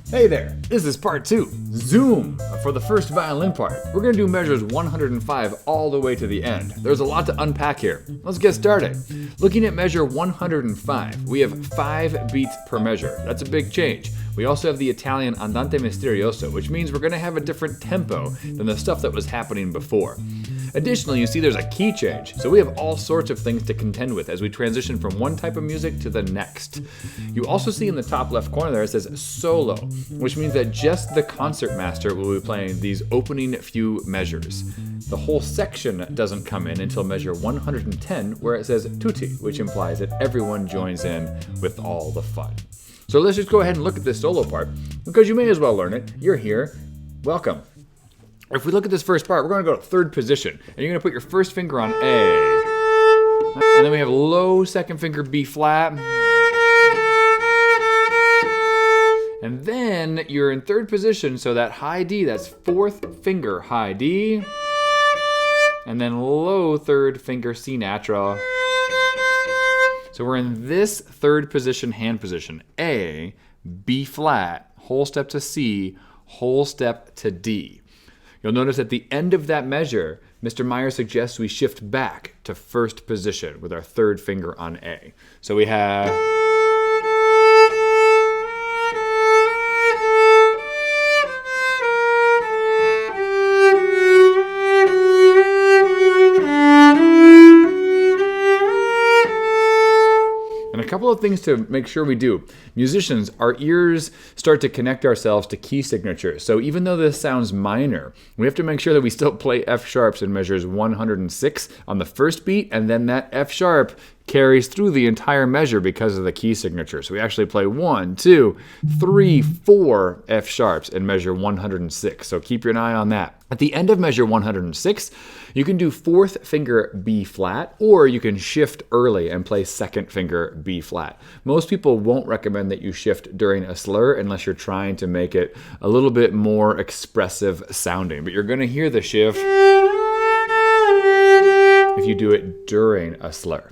Hey there, this is part 2, Zoom, for the first violin part. We're going to do measures 105 all the way to the end. There's a lot to unpack here. Let's get started. Looking at measure 105, we have 5 beats per measure. That's a big change. We also have the Italian andante misterioso, which means we're going to have a different tempo than the stuff that was happening before. Additionally, you see there's a key change, so we have all sorts of things to contend with as we transition from one type of music to the next. You also see in the top left corner there it says solo, which means that just the concertmaster will be playing these opening few measures. The whole section doesn't come in until measure 110, where it says tutti, which implies that everyone joins in with all the fun. So let's just go ahead and look at this solo part, because you may as well learn it. You're here. Welcome. If we look at this first part, we're going to go to third position, and you're going to put your first finger on A. And then we have low second finger B flat. And then you're in third position, so that high D, that's fourth finger high D. And then low third finger C natural. So we're in this third position, hand position. A, B flat, whole step to C, whole step to D. You'll notice at the end of that measure, Mr. Meyer suggests we shift back to first position with our third finger on A. So we have... A couple of things to make sure we do. Musicians, our ears start to connect ourselves to key signatures. So even though this sounds minor, we have to make sure that we still play F sharps in measures 106 on the first beat, and then that F sharp carries through the entire measure because of the key signature. So we actually play 1, 2, 3, 4 F sharps in measure 106. So keep your eye on that. At the end of measure 106, you can do fourth finger B flat, or you can shift early and play second finger B flat. Most people won't recommend that you shift during a slur unless you're trying to make it a little bit more expressive sounding. But you're going to hear the shift if you do it during a slur.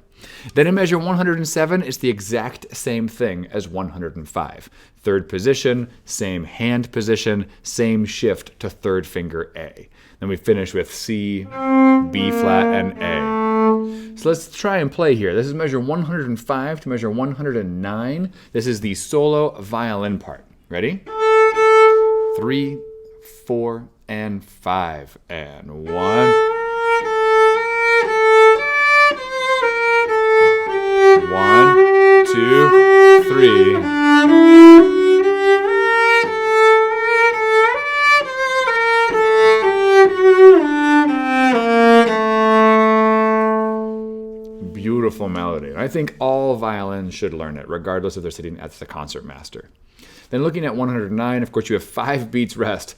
Then in measure 107, it's the exact same thing as 105. Third position, same hand position, same shift to third finger A. Then we finish with C, B flat, and A. So let's try and play here. This is measure 105 to measure 109. This is the solo violin part. Ready? 3, 4, and 5, and 1. 1, 2, 3. Beautiful melody. I think all violins should learn it, regardless if they're sitting at the concertmaster. Then looking at 109, of course, you have 5 beats rest.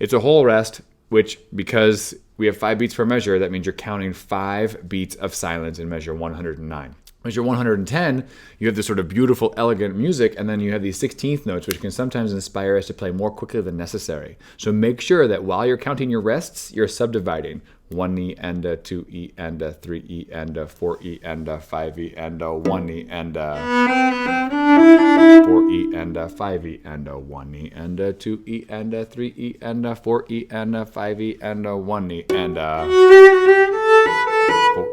It's a whole rest, which, because we have 5 beats per measure, that means you're counting 5 beats of silence in measure 109. Measure 110, you have this sort of beautiful, elegant music, and then you have these 16th notes, which can sometimes inspire us to play more quickly than necessary. So make sure that while you're counting your rests, you're subdividing 1E and 2E and 3E and 4E and 5E and 1E and 4E and 5E and 1E and 2E and 3E and 4E and 5E and 1E and 4,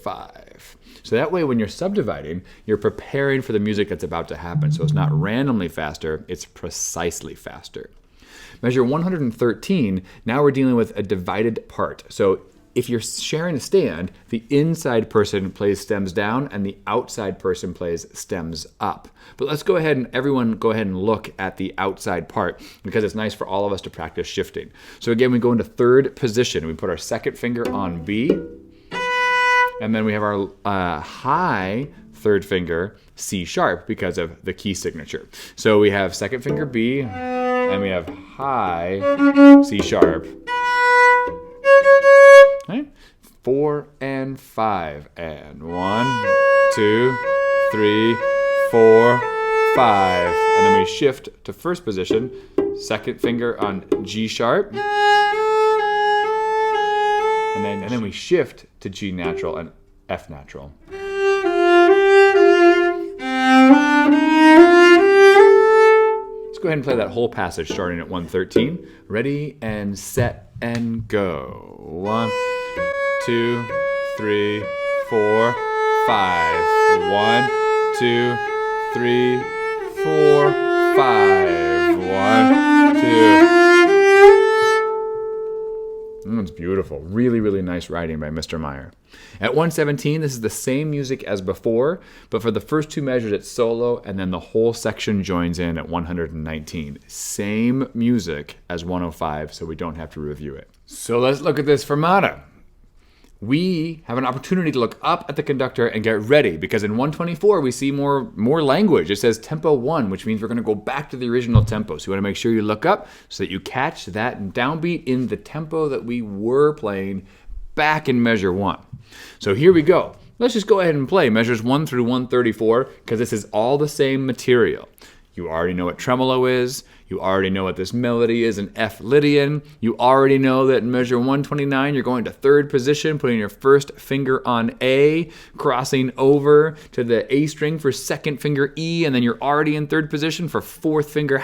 5. So that way when you're subdividing, you're preparing for the music that's about to happen. So it's not randomly faster, it's precisely faster. Measure 113, now we're dealing with a divided part. So if you're sharing a stand, the inside person plays stems down and the outside person plays stems up. But let's go ahead and everyone go ahead and look at the outside part, because it's nice for all of us to practice shifting. So again, we go into third position. We put our second finger on B, and then we have our high third finger C sharp because of the key signature. So we have second finger B, and we have high C sharp. Okay. 4 and 5, and 1, 2, 3, 4, 5. And then we shift to first position, second finger on G sharp. And then we shift to G natural and F natural. go ahead and play that whole passage starting at 113. Ready and set and go. 1, 2, 3, 4, 5. 1, 2, 3, 4, 5. 1, 2. That's beautiful. Really, really nice writing by Mr. Meyer. At 117, this is the same music as before, but for the first two measures, it's solo, and then the whole section joins in at 119. Same music as 105, so we don't have to review it. So let's look at this fermata. We have an opportunity to look up at the conductor and get ready, because in 124 we see more language. It says tempo 1, which means we're going to go back to the original tempo. So you want to make sure you look up so that you catch that downbeat in the tempo that we were playing back in measure 1. So here we go. Let's just go ahead and play measures 1 through 134, because this is all the same material. You already know what tremolo is. You already know what this melody is in F Lydian. You already know that in measure 129, you're going to third position, putting your first finger on A, crossing over to the A string for second finger E, and then you're already in third position for fourth finger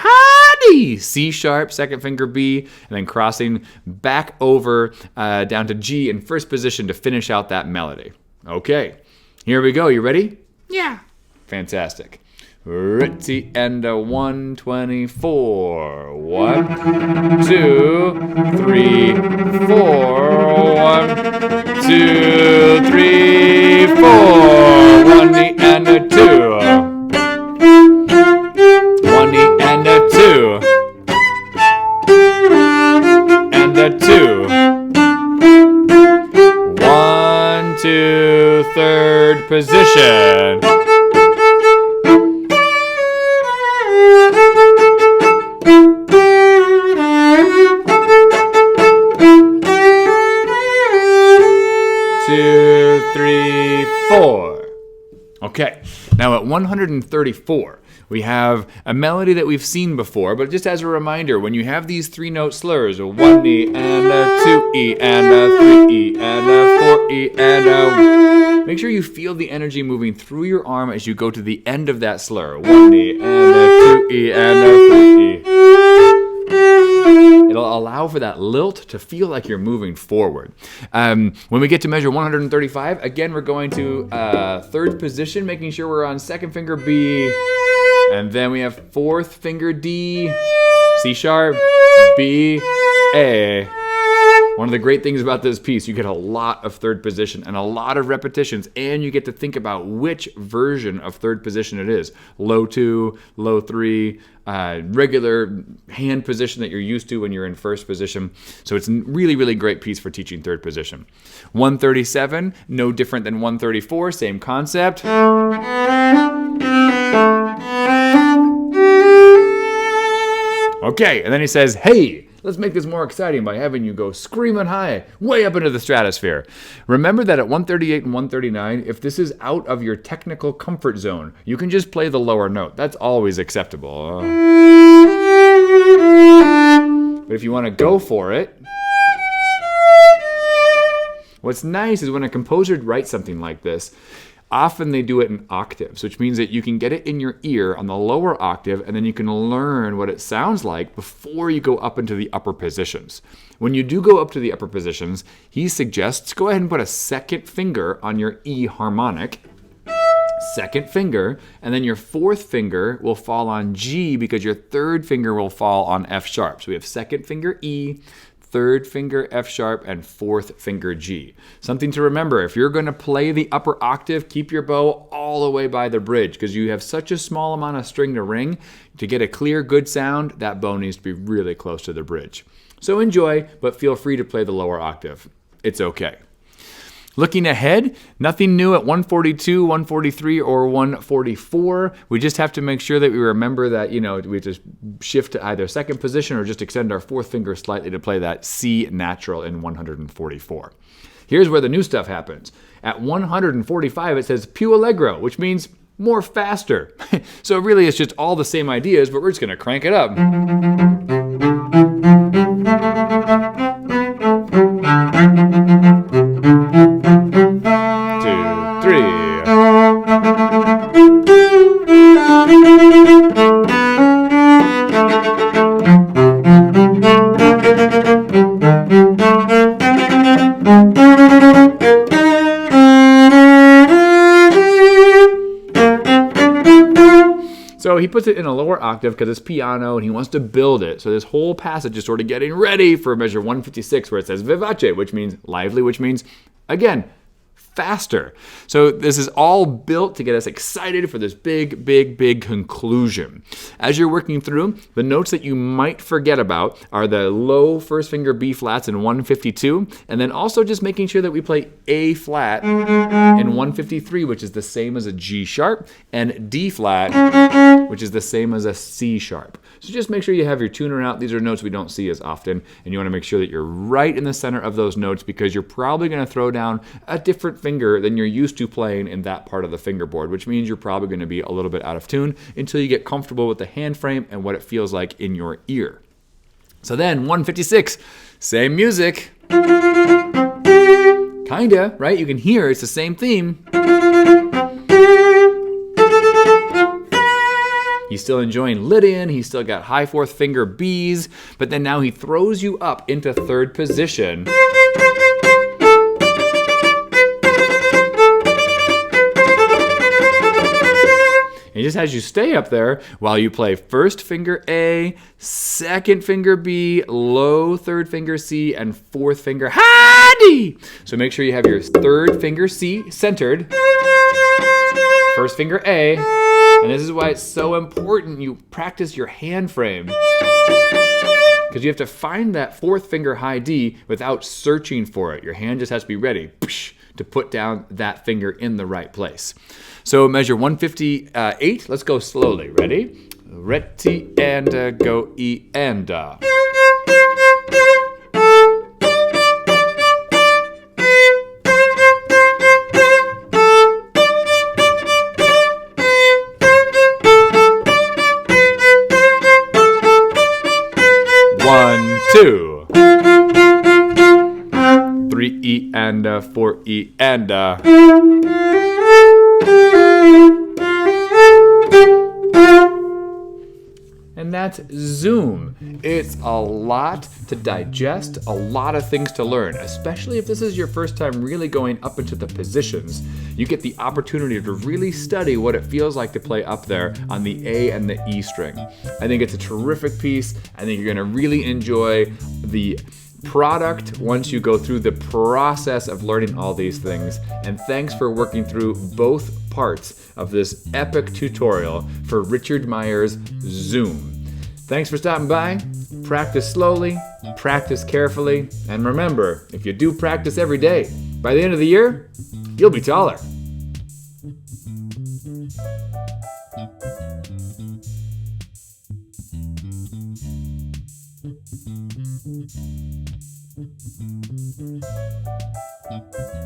D, C sharp, second finger B, and then crossing back over down to G in first position to finish out that melody. Okay, here we go. You ready? Yeah. Fantastic. Ritzy and a 124. 1, 2, 3, 4. 1, 2, 3, 4. 1 E and a 2. 1 E and a 2. And a 2. 1, 2, third position. Okay, now at 134, we have a melody that we've seen before, but just as a reminder, when you have these 3-note slurs, a 1 E and a 2 E and a 3 E and a 4 E and a... Make sure you feel the energy moving through your arm as you go to the end of that slur. 1 E and a 2 E and a 3 E. It'll allow for that lilt to feel like you're moving forward. When we get to measure 135, again, we're going to third position, making sure we're on second finger B. And then we have fourth finger D, C sharp, B, A. One of the great things about this piece, you get a lot of third position and a lot of repetitions, and you get to think about which version of third position it is. Low 2, low 3, regular hand position that you're used to when you're in first position. So it's a really, really great piece for teaching third position. 137, no different than 134, same concept. Okay, and then he says, hey, let's make this more exciting by having you go screaming high, way up into the stratosphere. Remember that at 138 and 139, if this is out of your technical comfort zone, you can just play the lower note. That's always acceptable. But if you want to go for it, what's nice is when a composer writes something like this, often they do it in octaves, which means that you can get it in your ear on the lower octave, and then you can learn what it sounds like before you go up into the upper positions. When you do go up to the upper positions, he suggests go ahead and put a second finger on your E harmonic, second finger, and then your fourth finger will fall on G because your third finger will fall on F sharp. So we have second finger E, third finger F sharp, and fourth finger G. Something to remember, if you're going to play the upper octave, keep your bow all the way by the bridge, because you have such a small amount of string to ring. To get a clear, good sound, that bow needs to be really close to the bridge. So enjoy, but feel free to play the lower octave. It's okay. Looking ahead, nothing new at 142, 143, or 144. We just have to make sure that we remember that, we just shift to either second position or just extend our fourth finger slightly to play that C natural in 144. Here's where the new stuff happens. At 145, it says più allegro, which means more faster. So really it's just all the same ideas, but we're just going to crank it up. he puts it in a lower octave because it's piano and he wants to build it. So this whole passage is sort of getting ready for measure 156 where it says vivace, which means lively, which means, again, faster. So this is all built to get us excited for this big, big, big conclusion. As you're working through, the notes that you might forget about are the low first finger B flats in 152, and then also just making sure that we play A flat in 153, which is the same as a G sharp, and D flat, which is the same as a C sharp. So just make sure you have your tuner out. These are notes we don't see as often, and you want to make sure that you're right in the center of those notes because you're probably going to throw down a different finger than you're used to playing in that part of the fingerboard, which means you're probably going to be a little bit out of tune until you get comfortable with the hand frame and what it feels like in your ear. So then 156, same music. Kinda, right? You can hear it's the same theme. He's still enjoying Lydian, he's still got high fourth finger Bs, but then now he throws you up into third position. He just has you stay up there while you play first finger A, second finger B, low third finger C, and fourth finger high D. So make sure you have your third finger C centered, first finger A, and this is why it's so important you practice your hand frame. Because you have to find that fourth finger high D without searching for it. Your hand just has to be ready to put down that finger in the right place. So measure 158. Let's go slowly. Ready? Reti and go E and da. One, two. 3 E and 4 E and And that's Zoom. It's a lot to digest, a lot of things to learn, especially if this is your first time really going up into the positions. You get the opportunity to really study what it feels like to play up there on the A and the E string. I think it's a terrific piece. I think you're gonna really enjoy the product once you go through the process of learning all these things. And thanks for working through both parts of this epic tutorial for Richard Meyer's Zoom. Thanks for stopping by. Practice slowly, practice carefully, and remember, if you do practice every day, by the end of the year, you'll be taller. Thank you.